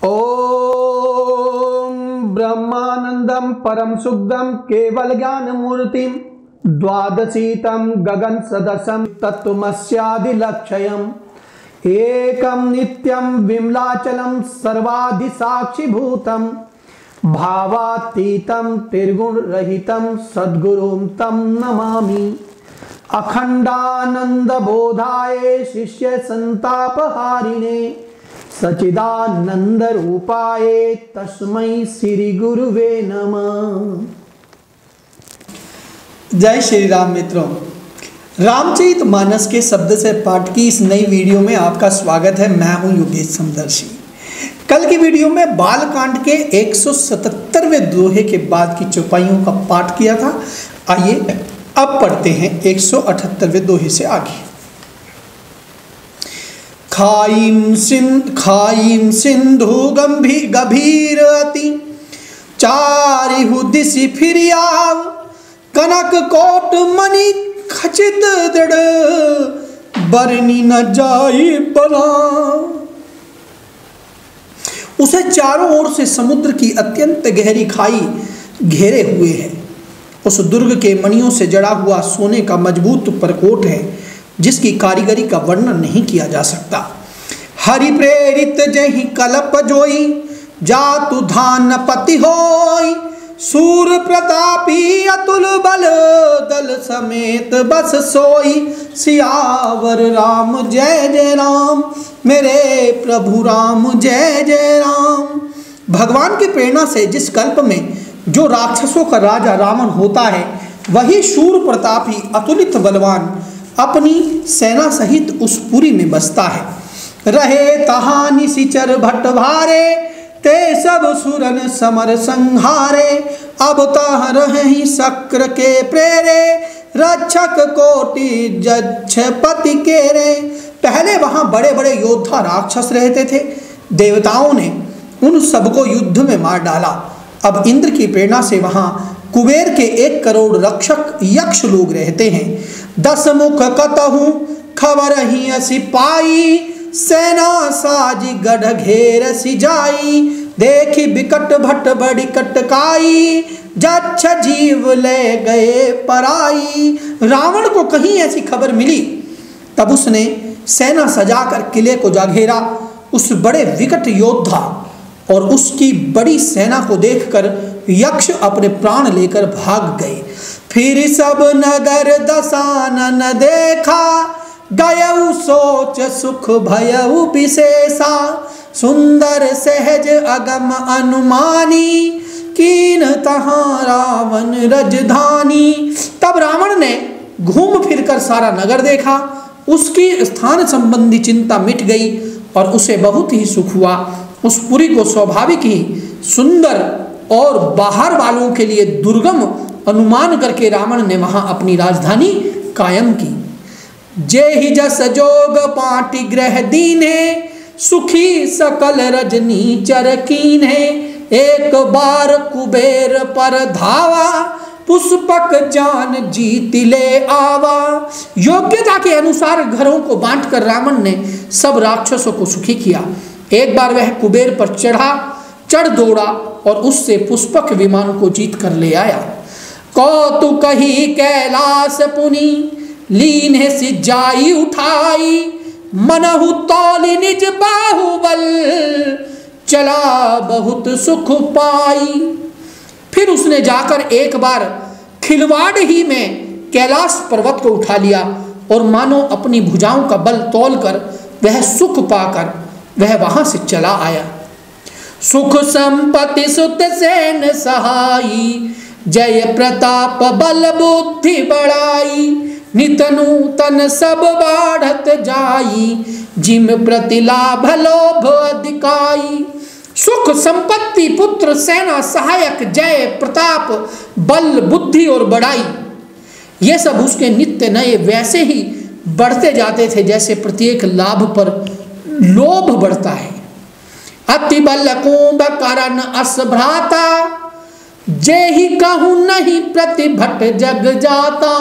ओम ब्रह्मानंदम परम शुद्धम केवल ज्ञान मूर्तिम द्वादशीतम गगन सदसम तत्वमस्यादि लक्ष्यम एकम नित्यम विमलाचलम सर्वाधि साक्षी भूतम भावातीतम त्रिगुण रहितम सद्गुरुम तम नमामि। अखंडानंद बोधाय शिष्य संतापहारिणे सचिदानंद रूपाय तस्मै श्री गुरुवे नमः। जय श्री राम मित्रों, रामचरितमानस के शब्द से पाठ की इस नई वीडियो में आपका स्वागत है। मैं हूं योगेश समदर्शी। कल की वीडियो में बालकांड के 177वें दोहे के बाद की चौपाइयों का पाठ किया था। आइए अब पढ़ते हैं 178वें दोहे से आगे। खाईम सिंधु गंभीर अति चारिहु दिशि फिरियाव कनक कोट मणि खचित दृढ़ बरनी न जाई बना। उसे चारों ओर से समुद्र की अत्यंत गहरी खाई घेरे हुए है। उस दुर्ग के मणियों से जड़ा हुआ सोने का मजबूत परकोट है जिसकी कारीगरी का वर्णन नहीं किया जा सकता। हरि प्रेरित जहि कलप जोई जातु धान पति होई सूर प्रतापी अतुल बल दल समेत बस सोई। सियावर राम जय जय राम, मेरे प्रभु राम जय जय राम। भगवान की प्रेरणा से जिस कल्प में जो राक्षसों का राजा रावण होता है वही शूर प्रतापी अतुलित बलवान अपनी सेना सहित उस पुरी में बसता है। रहे तहानि सिचर भट्ट भारे ते सब सुरन समर संहारे। अब तह रहे शक्र के प्रेरे रक्षक कोटि जच्छ पति केरे। पहले वहां बड़े बड़े योद्धा राक्षस रहते थे। देवताओं ने उन सबको युद्ध में मार डाला। अब इंद्र की प्रेरणा से वहां कुबेर के 1 करोड़ रक्षक यक्ष लोग रहते हैं। 10 मुख कतहु खबर ही सिपाई सेना साजी गढ़ घेर सिजाई। देखी बिकट भट्ट बड़ी कटकाई जच्छ जीव ले गए पराई। रावण को कहीं ऐसी खबर मिली तब उसने सेना सजाकर किले को जा घेरा। उस बड़े विकट योद्धा और उसकी बड़ी सेना को देखकर यक्ष अपने प्राण लेकर भाग गए। फिर सब नगर दसानन देखा गयऊ सोच सुख भयऊ विशेषा। सुंदर सहज अगम अनुमानी कीन तहाँ रावण रजधानी। तब रावण ने घूम फिरकर सारा नगर देखा। उसकी स्थान संबंधी चिंता मिट गई और उसे बहुत ही सुख हुआ। उस पुरी को स्वाभाविक ही सुंदर और बाहर वालों के लिए दुर्गम अनुमान करके रावण ने वहां अपनी राजधानी कायम की। जेहि जस जोग पाटी ग्रह दीने सुखी सकल रजनी चर कीन्हे। एक बार कुबेर पर धावा पुष्पक जान जीत ले आवा। योग्यता के अनुसार घरों को बांटकर रावण ने सब राक्षसों को सुखी किया। एक बार वह कुबेर पर चढ़ दौड़ा और उससे पुष्पक विमान को जीत कर ले आया। कौतुक ही कैलाश पुनि लीन है सिजाई उठाई मनहु तौली निज बाहुबल चला बहुत सुख पाई। फिर उसने जाकर एक बार खिलवाड़ ही में कैलाश पर्वत को उठा लिया और मानो अपनी भुजाओं का बल तौलकर वह सुख पाकर वह वहां से चला आया। सुख संपत्ति सुत सेन सहाई जय प्रताप बल बुद्धि बढ़ाई। नित नूतन सब बाढ़त जाई जिम प्रति लाभ लोभ अधिकाई। सुख संपत्ति पुत्र सेना सहायक जय प्रताप बल बुद्धि और बड़ाई ये सब उसके नित्य नए वैसे ही बढ़ते जाते थे जैसे प्रत्येक लाभ पर लोभ बढ़ता है। अति बल कुंभ करण अस भ्राता जेहि कहूँ नहीं प्रति भट जग जाता।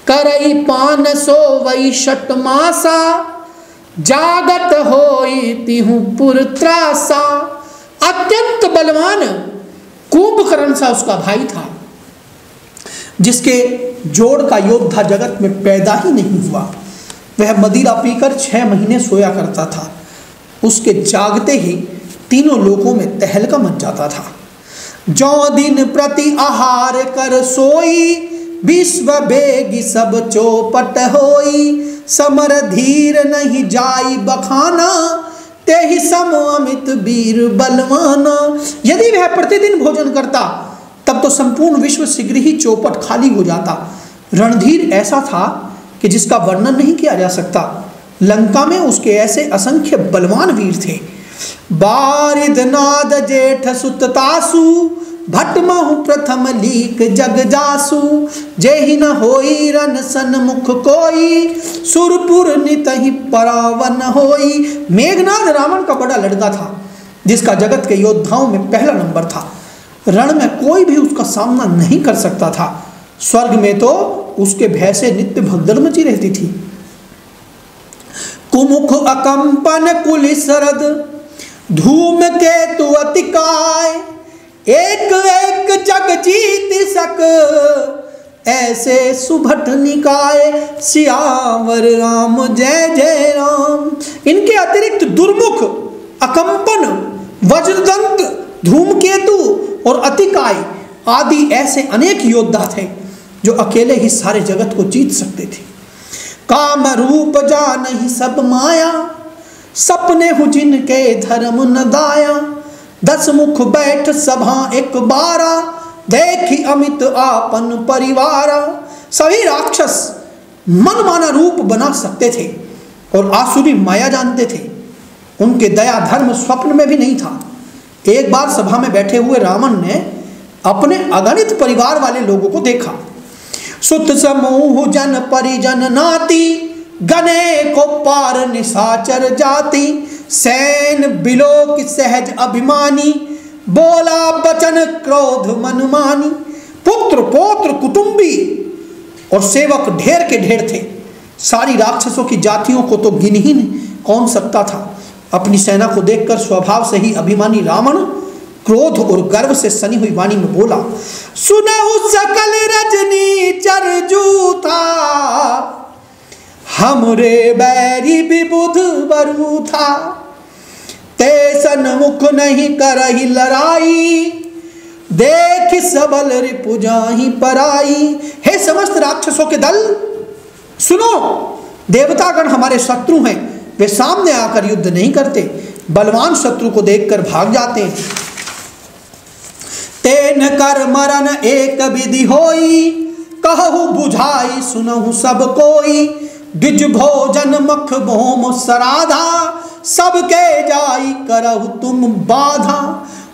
करई पान सो वही षट मासा जागत होई तिहु पुर त्रासा। अत्यंत बलवान कुंभकर्ण सा उसका भाई था, जिसके जोड़ का योद्धा जगत में पैदा ही नहीं हुआ। वह मदिरा पीकर 6 महीने सोया करता था। उसके जागते ही तीनों लोकों में तहलका मच जाता था। जो दिन प्रति आहार कर सोई, विश्व बेगी सब चौपट होई। समर धीर नहीं जाई बखाना, तेहि सम अमित वीर बलवाना। यदि वह प्रतिदिन भोजन करता तब तो संपूर्ण विश्व शीघ्र ही चौपट खाली हो जाता। रणधीर ऐसा था कि जिसका वर्णन नहीं किया जा सकता। लंका में उसके ऐसे असंख्य बलवान वीर थे। बारिद नाद जेठ सुततासु, भटमहु प्रथम लीक जग जासु। जेहि न होई रन सन्मुख कोई, सुरपुर नितहि परावन होई। मेघनाद रावण का बड़ा लड़का था, जिसका जगत के योद्धाओं में पहला नंबर था। रण में कोई भी उसका सामना नहीं कर सकता था। स्वर्ग में तो उसके भय से नित्य भगदड़ मची रहती थी। कुमुख अकंपन कुल सरद, धूम केतु अतिकाय। एक एक जग जीत सक, ऐसे सुभट निकाय। सियावर राम जय जय राम। इनके अतिरिक्त दुर्मुख, अकंपन, वज्रदंत, धूमकेतु और अतिकाय आदि ऐसे अनेक योद्धा थे जो अकेले ही सारे जगत को जीत सकते थे। काम रूप जानहि सब माया, सपने हु जिनके धर्म न दाया। 10 मुख बैठ सभा एक बारा, देखी अमित आपन परिवारा। सभी राक्षस मनमाना रूप बना सकते थे और आसुरी माया जानते थे। उनके दया धर्म स्वप्न में भी नहीं था। एक बार सभा में बैठे हुए रावण ने अपने अगणित परिवार वाले लोगों को देखा। सुत समूह जन परिजन नाती, गने को पार निशाचर जाति। सैन बिलोक सहज अभिमानी, बोला बचन क्रोध मनमानी। पुत्र पौत्र कुटुंबी और सेवक ढेर के ढेर थे। सारी राक्षसों की जातियों को तो गिन ही कौन सकता था। अपनी सेना को देखकर स्वभाव से ही अभिमानी रावण क्रोध और गर्व से सनी हुई वाणी में बोला, सुनहु सकल रजनी चरजू था। हमरे बैरी विबुध बरू था। ते सन्मुख नहीं करही लड़ाई, देख सबल रिपु जाहि पराई। हे समस्त राक्षसों के दल, सुनो, देवतागण हमारे शत्रु हैं। वे सामने आकर युद्ध नहीं करते, बलवान शत्रु को देखकर भाग जाते हैं। तेन कर मरण एक विधि होई, कहु बुझाई सुनहु सब कोई। द्विज भोजन मख भोम सराधा, सबके जाई करहु तुम बाधा।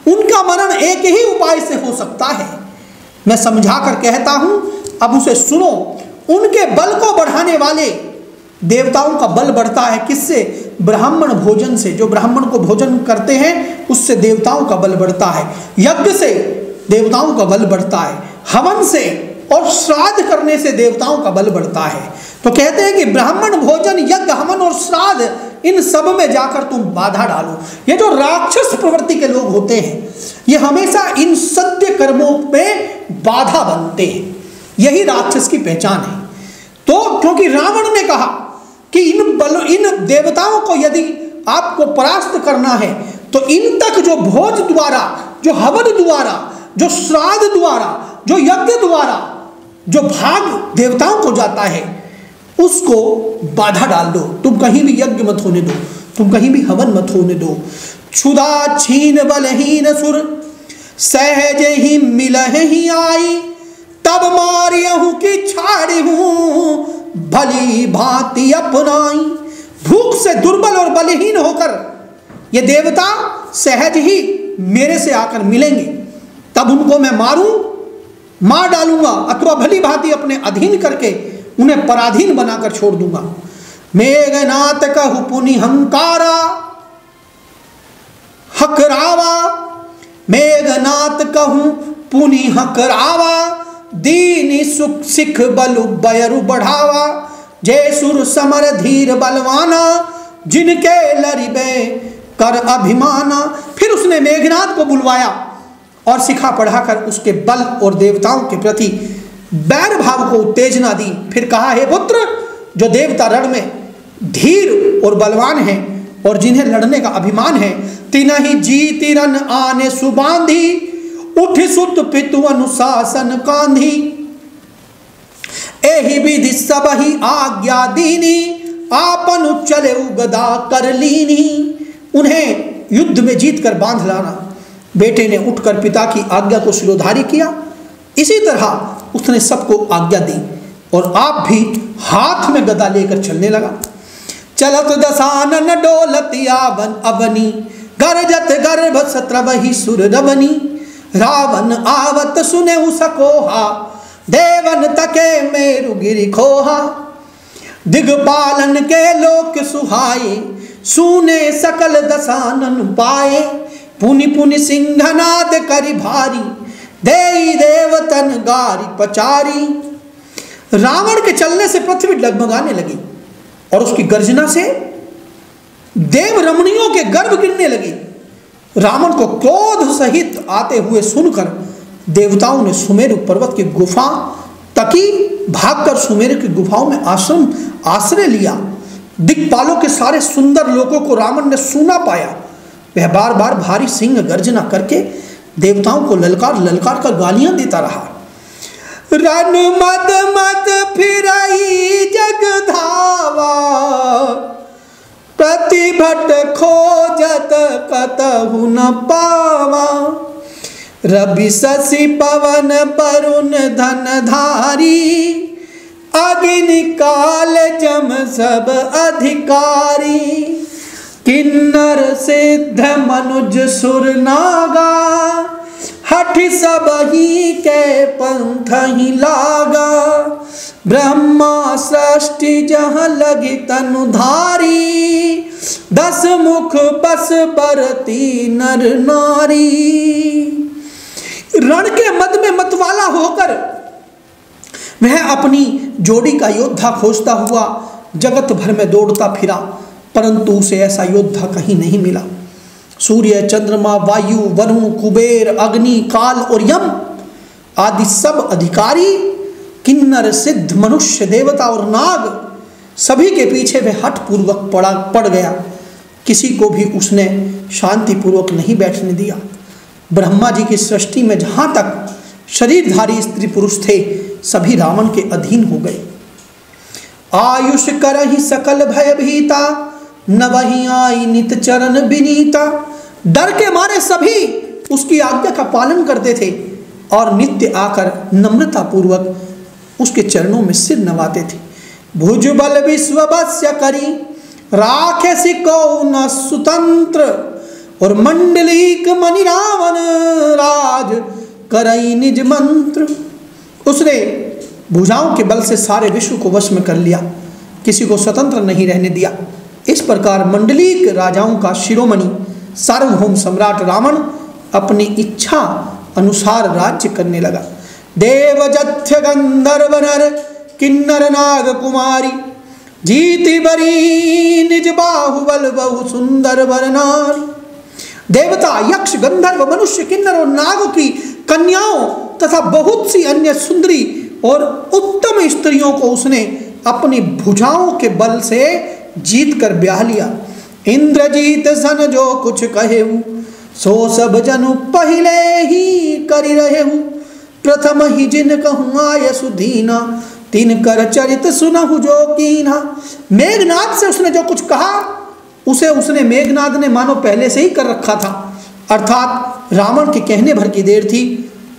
उनका मरण एक ही उपाय से हो सकता है, मैं समझा कर कहता हूं, अब उसे सुनो। उनके बल को बढ़ाने वाले देवताओं का बल बढ़ता है किससे? ब्राह्मण भोजन से। जो ब्राह्मण को भोजन करते हैं उससे देवताओं का बल बढ़ता है। यज्ञ से देवताओं का बल बढ़ता है। हवन से और श्राद्ध करने से देवताओं का बल बढ़ता है। तो कहते हैं कि ब्राह्मण भोजन, यज्ञ, हवन और श्राद्ध, इन सब में जाकर तुम बाधा डालो। ये जो राक्षस प्रवृत्ति के लोग होते हैं, ये हमेशा इन सत्य कर्मों में बाधा बनते हैं। यही राक्षस की पहचान है। तो क्योंकि रावण ने कहा कि इन देवताओं को यदि आपको परास्त करना है तो इन तक जो भोज द्वारा, जो हवन द्वारा, जो श्राद्ध द्वारा, जो यज्ञ द्वारा जो भाग देवताओं को जाता है उसको बाधा डाल दो। तुम कहीं भी यज्ञ मत होने दो, तुम कहीं भी हवन मत होने दो। क्षुधा छीन बलहीन सुर, सहज ही मिलहि ही आई। तब मारियहु की छाड़ी हूं, भली भांति अपनाई। भूख से दुर्बल और बलहीन होकर ये देवता सहज ही मेरे से आकर मिलेंगे, तब उनको मैं मार डालूंगा, अथवा भली भांति अपने अधीन करके उन्हें पराधीन बनाकर छोड़ दूंगा। मेघनाथ कहु पुनि हंकारा हकरावा। मेघनाथ कहूं पुनि हकरावा, दीनी सुख सिख बलु बयरु बढ़ावा। जय सुर समर धीर बलवाना, जिनके लरिबे कर अभिमाना। फिर फिर उसने मेघनाद को बुलवाया और सिखा पढ़ाकर उसके बल और देवताओं के प्रति बैर भाव को उत्तेजना दी। फिर कहा, हे पुत्र, जो देवता रण में धीर और बलवान हैं और जिन्हें लड़ने का अभिमान है, तिनहि जीति रन आने सुबांधी, उठ सुत पितु अनुशासन कांधी, एहि विधि सब ही आज्ञा दीनी, आपन चले गदा कर लीनी। उन्हें युद्ध में जीत कर बांध लाना। बेटे ने उठकर पिता की आज्ञा को शिरोधार्य किया। इसी तरह उसने सबको आज्ञा दी और आप भी हाथ में गदा लेकर चलने लगा। चलत दसानन डोलत यावन अवनी, गरजत गर्भ सत्रवहि सुर रवनी, रावण आवत सुने सकोहा, देवन तके मेरु गिरि खोहा, दिगपालन के लोक सुहाए, सुने सकल दसानन पाए, पुनि पुनि सिंहनाद करि भारी, देई देवतन गारी पचारी। रावण के चलने से पृथ्वी डगमगाने लगी और उसकी गर्जना से देव रमणियों के गर्भ गिरने लगी। रावण को क्रोध सहित आते हुए सुनकर देवताओं ने सुमेरु पर्वत की गुफा तकी भागकर सुमेरु की गुफाओं में आश्रय लिया। दिक्पालों के सारे सुंदर लोगों को रावण ने सूना पाया। वह बार बार भारी सिंह गर्जना करके देवताओं को ललकार कर गालियां देता रहा। रन मद मद फिरई जग धावा, प्रतिभट खोजत कतहु न पावा, रवि शशि पवन वरुण धनधारी, अग्नि काल जम सब अधिकारी, किन्नर सिद्ध मनुज सुर नागा, हठ सब ही के पंथ ही लागा, ब्रह्मा सृष्टि जहाँ लगी तनुधारी, दस मुख बस बरती नर नारी। रण के मद में मतवाला होकर वह अपनी जोड़ी का योद्धा खोजता हुआ जगत भर में दौड़ता फिरा, परंतु उसे ऐसा योद्धा कहीं नहीं मिला। सूर्य, चंद्रमा, वायु, वरुण, कुबेर, अग्नि, काल और यम आदि सब अधिकारी, किन्नर सिद्ध मनुष्य, देवता और नाग सभी के पीछे वह हठ पूर्वक पड़ गया। किसी को भी उसने शांति पूर्वक नहीं बैठने दिया। ब्रह्मा जी की सृष्टि में जहाँ तक शरीरधारी स्त्री पुरुष थे, सभी रावण के अधीन हो गए। आयुष करहि सकल भय भीता, न वही आई नित चरण विनीता। डर के मारे सभी उसकी आज्ञा का पालन करते थे और नित्य आकर नम्रता पूर्वक उसके चरणों में सिर नवाते थे। भुज बल विश्ववस्य करी, राखे सिको न सुतंत्र, और मंडलीक मणि रावण राज करई निज मंत्र। उसने भुजाओं के बल से सारे विश्व को वश में कर लिया, किसी को स्वतंत्र नहीं रहने दिया। इस प्रकार मंडलीक राजाओं का शिरोमणि सार्वभौम सम्राट रावण अपनी इच्छा अनुसार राज्य करने लगा। देवजथ्य गंधर्व नर किन्नर नाग कुमारी, जीति बरी निज बाहुबल बहु सुंदर वर नारी। देवता, यक्ष, गंधर्व, मनुष्य, किन्नर और नाग की कन्याओं तथा बहुत सी अन्य सुंदरी और उत्तम स्त्रियों को उसने अपनी भुजाओं के बल से जीत कर ब्याह लिया। इंद्रजीत सन जो कुछ कहेहु, सो सब जनु पहले ही करि रहेहु। प्रथम ही जिन कहूँ आय सुधीना, तिन कर चरित सुनहु जो कीना। मेघनाद से उसने जो कुछ कहा उसे उसने मेघनाद ने मानो पहले से ही कर रखा था, अर्थात रावण के कहने भर की देर थी।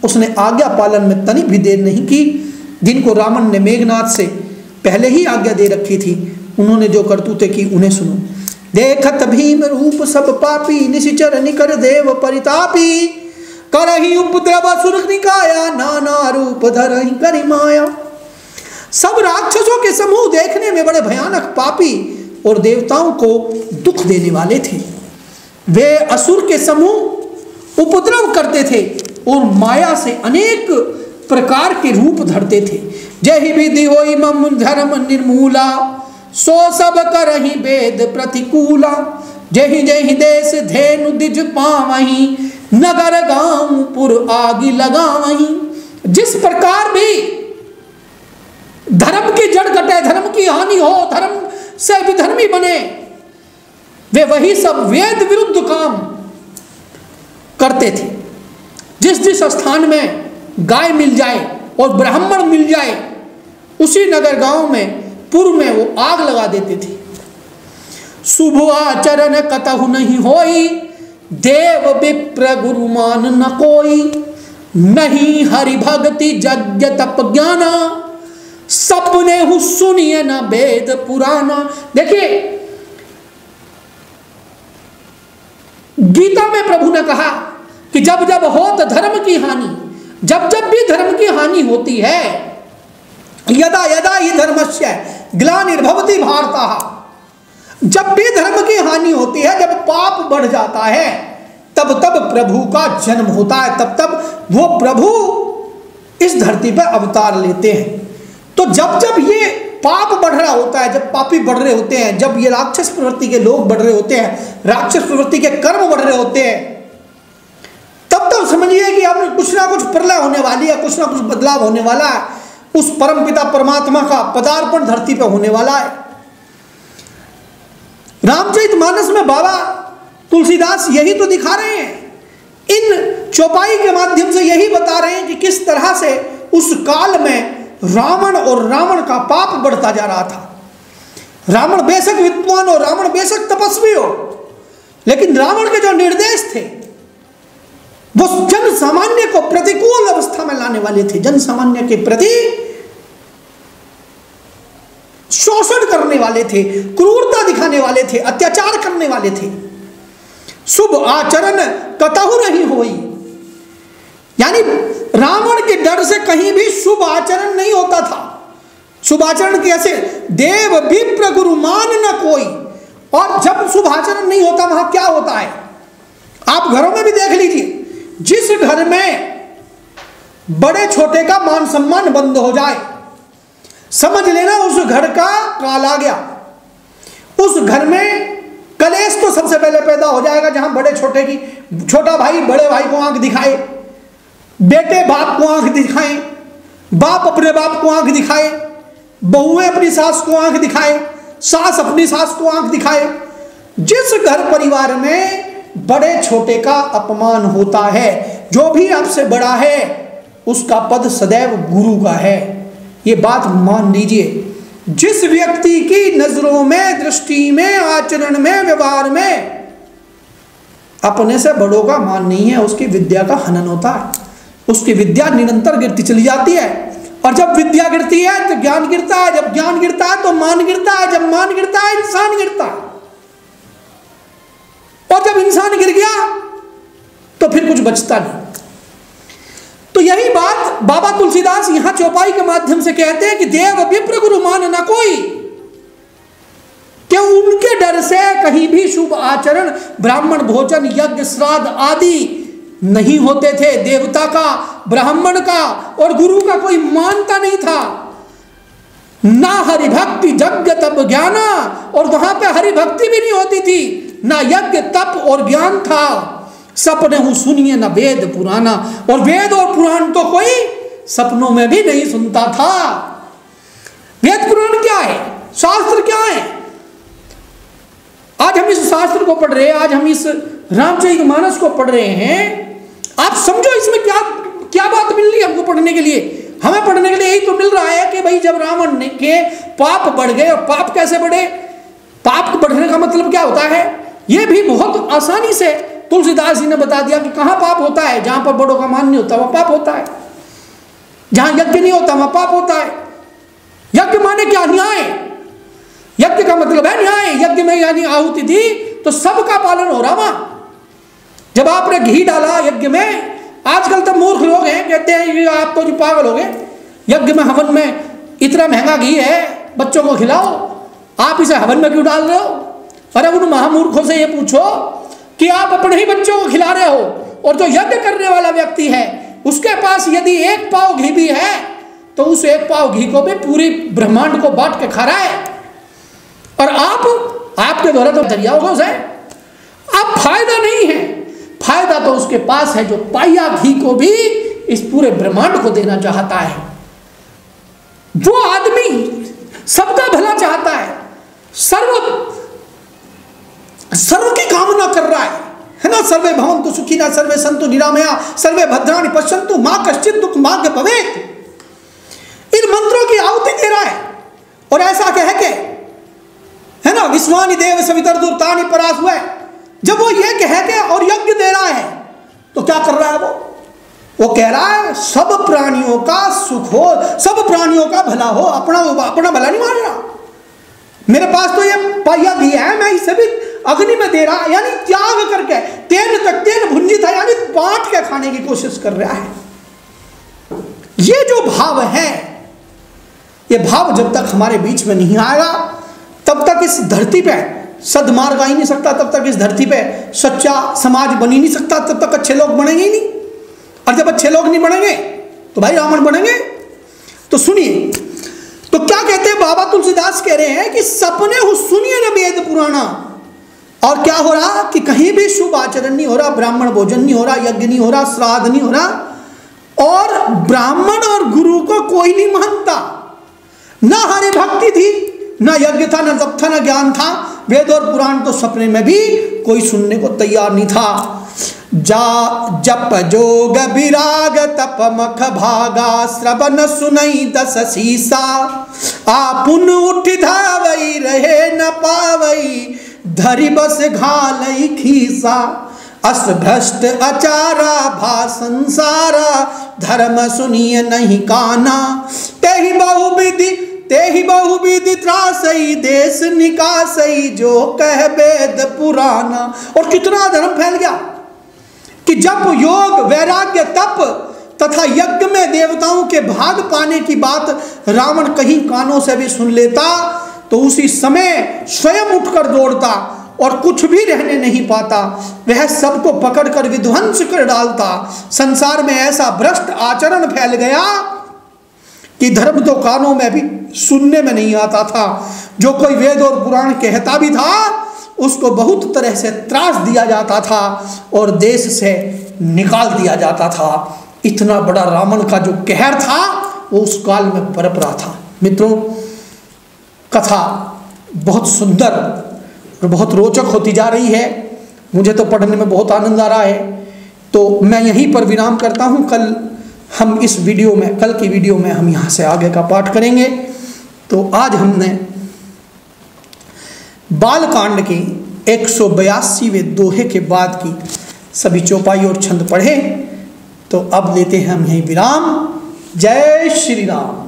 उसने आज्ञा पालन में तनिक भी देर नहीं की। जिनको रावण ने मेघनाद से पहले ही आज्ञा दे रखी थी, उन्होंने जो करतूते की उन्हें सुनो। देखत भीम रूप सब पापी, निशिचर निकर देव परितापी। करहि उपद्रव असुर निकाया, नाना रूप धरहि करि माया। सब राक्षसों के समूह देखने में बड़े भयानक, पापी और देवताओं को दुख देने वाले थे। वे असुर के समूह उपद्रव करते थे और माया से अनेक प्रकार के रूप धरते थे। जहि विधि होई मम धर्म निर्मूला, सो सब करहि वेद प्रतिकूला। जहि देश धेनु दिज पावहीं, नगर गांव पुर आग लगावहीं। जिस प्रकार भी धर्म की जड़ कटे, धर्म की हानि हो, धर्म से विधर्मी बने, वे वही सब वेद विरुद्ध काम करते थे। जिस स्थान में गाय मिल जाए और ब्राह्मण मिल जाए, उसी नगर गांव में पूर्व में वो आग लगा देते थे। शुभ आचरण कतहु नहीं होई, देव विप्र गुरु मान न कोई। नहीं हरि भक्ति यज्ञ तप ज्ञाना, सपने हु सुनिए न वेद पुराना। देखिए गीता में प्रभु ने कहा कि जब जब होत धर्म की हानि, जब जब भी धर्म की हानि होती है, यदा यदा ही धर्मस्य ग्लानिर्भवति भारतः, जब भी धर्म की हानि होती है, जब पाप बढ़ जाता है, तब तब प्रभु का जन्म होता है, तब तब वो प्रभु इस धरती पर अवतार लेते हैं। तो जब जब ये पाप बढ़ रहा होता है, जब पापी बढ़ रहे होते हैं, जब ये राक्षस प्रवृत्ति के लोग बढ़ रहे होते हैं, राक्षस प्रवृत्ति के कर्म बढ़ रहे होते हैं, तब तब समझिए कि अब कुछ ना कुछ प्रलय होने वाली है, कुछ ना कुछ बदलाव होने वाला है। उस परमपिता परमात्मा का पदार्पण धरती पर होने वाला है। रामचरितमानस में बाबा तुलसीदास यही तो दिखा रहे हैं, इन चौपाई के माध्यम से यही बता रहे हैं कि किस तरह से उस काल में रावण और रावण का पाप बढ़ता जा रहा था। रावण बेशक विद्वान हो, रावण बेशक तपस्वी हो, लेकिन रावण के जो निर्देश थे वो जन सामान्य को प्रतिकूल अवस्था में लाने वाले थे, जन सामान्य के प्रति शोषण करने वाले थे, क्रूरता दिखाने वाले थे, अत्याचार करने वाले थे। शुभ आचरण कतहु नहीं होई, यानी रावण के डर से कहीं भी शुभ आचरण नहीं होता था। शुभ आचरण कैसे? देव विप्र गुरु मान न कोई। और जब शुभ आचरण नहीं होता वहां क्या होता है, आप घरों में भी देख लीजिए। जिस घर में बड़े छोटे का मान सम्मान बंद हो जाए, समझ लेना उस घर का काल आ गया। उस घर में कलेश तो सबसे पहले पैदा हो जाएगा, जहां बड़े छोटे की, छोटा भाई बड़े भाई को आंख दिखाए, बेटे बाप को आंख दिखाएं, बाप अपने बाप को आंख दिखाए, बहुएं अपनी सास को आंख दिखाए, सास अपनी सास को आंख दिखाए। जिस घर परिवार में बड़े छोटे का अपमान होता है, जो भी आपसे बड़ा है उसका पद सदैव गुरु का है, ये बात मान लीजिए। जिस व्यक्ति की नजरों में, दृष्टि में, आचरण में, व्यवहार में अपने से बड़ों का मान नहीं है, उसकी विद्या का हनन होता है, उसकी विद्या निरंतर गिरती चली जाती है। और जब विद्या गिरती है तो ज्ञान गिरता है, जब ज्ञान गिरता है तो मान गिरता है, जब मान गिरता है इंसान गिरता है, और जब इंसान गिर गया तो फिर कुछ बचता नहीं। तो यही बात बाबा तुलसीदास यहां चौपाई के माध्यम से कहते हैं कि देव विप्र गुरु मान न कोई, कि उनके डर से कहीं भी शुभ आचरण, ब्राह्मण भोजन, यज्ञ, श्राद्ध आदि नहीं होते थे। देवता का, ब्राह्मण का और गुरु का कोई मानता नहीं था। ना हरि भक्ति यज्ञ तप ज्ञाना, और वहां पे हरि भक्ति भी नहीं होती थी, ना यज्ञ तप और ज्ञान था। सपने हूं सुनिए न वेद पुराना, और वेद और पुराण तो कोई सपनों में भी नहीं सुनता था। वेद पुराण क्या है, शास्त्र क्या है? आज हम इस शास्त्र को पढ़ रहे हैं, आज हम इस रामचरितमानस को पढ़ रहे हैं। आप समझो इसमें क्या क्या बात मिल रही है हमको पढ़ने के लिए। हमें पढ़ने के लिए यही तो मिल रहा है कि भाई जब रावण के पाप बढ़ गए, और पाप कैसे बढ़े, पाप बढ़ने का मतलब क्या होता है, यह भी बहुत आसानी से तुलसीदास जी ने बता दिया कि कहां पाप होता है। जहां पर बड़ों का मान नहीं होता वहां पाप होता है, जहां यज्ञ नहीं होता वहां पाप होता है। यज्ञ माने क्या? न्याय। यज्ञ का मतलब है न्याय। यज्ञ में यानी आहुति दी तो सबका पालन हो रहा वहां। जब आपने घी डाला यज्ञ में, आजकल तो मूर्ख लोग हैं, कहते हैं ये आप तो जो पागल हो गए, यज्ञ में हवन में इतना महंगा घी है, बच्चों को खिलाओ, आप इसे हवन में क्यों डाल रहे हो? अरे उन महामूर्खों से ये पूछो कि आप अपने ही बच्चों को खिला रहे हो, और जो यज्ञ करने वाला व्यक्ति है उसके पास यदि एक पाव घी भी है तो उस एक पाव घी को भी पूरी ब्रह्मांड को बांट के खा रहा है। और आपके द्वारा तो दरिया होगा उसे, अब फायदा नहीं है, फायदा तो उसके पास है जो पाया घी को भी इस पूरे ब्रह्मांड को देना चाहता है। वो आदमी सबका भला चाहता है, सर्व की कामना कर रहा है ना। सर्वे भवन्तु सुखिनः, सर्वे सन्तु निरामया, सर्वे भद्राणि पश्यन्तु, मां कश्चित् दुःख मार्ग भवेत्। इन मंत्रों की आहुति दे रहा है और ऐसा कह के, है ना, विश्वानि देव सवितर्दुर्तानि परासुवे, जब वो ये कह के और यज्ञ दे रहा है तो क्या कर रहा है वो कह रहा है सब प्राणियों का सुख हो, सब प्राणियों का भला हो, अपना भला नहीं मान रहा। मेरे पास तो ये पाया भी है, मैं इसे भी अग्नि में दे रहा, यानी त्याग करके तेन भुंजित है, यानी बांट के खाने की कोशिश कर रहा है। ये जो भाव है, ये भाव जब तक हमारे बीच में नहीं आएगा तब तक इस धरती पे सद्मार्ग आ ही नहीं सकता, तब तक इस धरती पे सच्चा समाज बन ही नहीं सकता, तब तक अच्छे लोग बनेंगे ही नहीं। और जब अच्छे लोग नहीं बनेंगे तो भाई रावण बनेंगे। तो सुनिए, तो क्या कहते हैं बाबा तुलसीदास, कह रहे हैं कि सपने हो सुनिए न वेद पुराना। और क्या हो रहा कि कहीं भी शुभ आचरण नहीं हो रहा, ब्राह्मण भोजन नहीं हो रहा, यज्ञ नहीं हो रहा, श्राद्ध नहीं हो रहा, और ब्राह्मण और गुरु को कोई नहीं मानता। ना हरि भक्ति थी, ना यज्ञ था, ना जप था, ना ज्ञान था। वेद और पुराण तो सपने में भी कोई सुनने को तैयार नहीं था। जा जप जोग विराग तप मख भागा, श्रवण सुनई दस सीसा, आपुन उठ धावई रहे न पावई, धरि बस घालई खीसा, अस भ्रष्ट अचारा भा संसारा, धर्म सुनिय नहीं काना, तेहि बहुविधि त्रासई, देश निकासई, जो कह वेद पुराना। और कितना धर्म फैल गया कि जब योग वैराग्य तप तथा यज्ञ में देवताओं के भाग पाने की बात रावण कहीं कानों से भी सुन लेता तो उसी समय स्वयं उठकर दौड़ता और कुछ भी रहने नहीं पाता। वह सबको पकड़कर विध्वंस कर डालता। संसार में ऐसा भ्रष्ट आचरण फैल गया कि धर्म तो कानों में भी सुनने में नहीं आता था। जो कोई वेद और पुराण कहता भी था उसको बहुत तरह से त्रास दिया जाता था और देश से निकाल दिया जाता था। इतना बड़ा रावण का जो कहर था वो उस काल में बरप रहा था। मित्रों, कथा बहुत सुंदर और बहुत रोचक होती जा रही है। मुझे तो पढ़ने में बहुत आनंद आ रहा है। तो मैं यहीं पर विराम करता हूँ। कल हम इस वीडियो में, कल की वीडियो में हम यहाँ से आगे का पाठ करेंगे। तो आज हमने बालकांड की 182वें दोहे के बाद की सभी चौपाई और छंद पढ़े। तो अब लेते हैं हम यहीं विराम। जय श्री राम।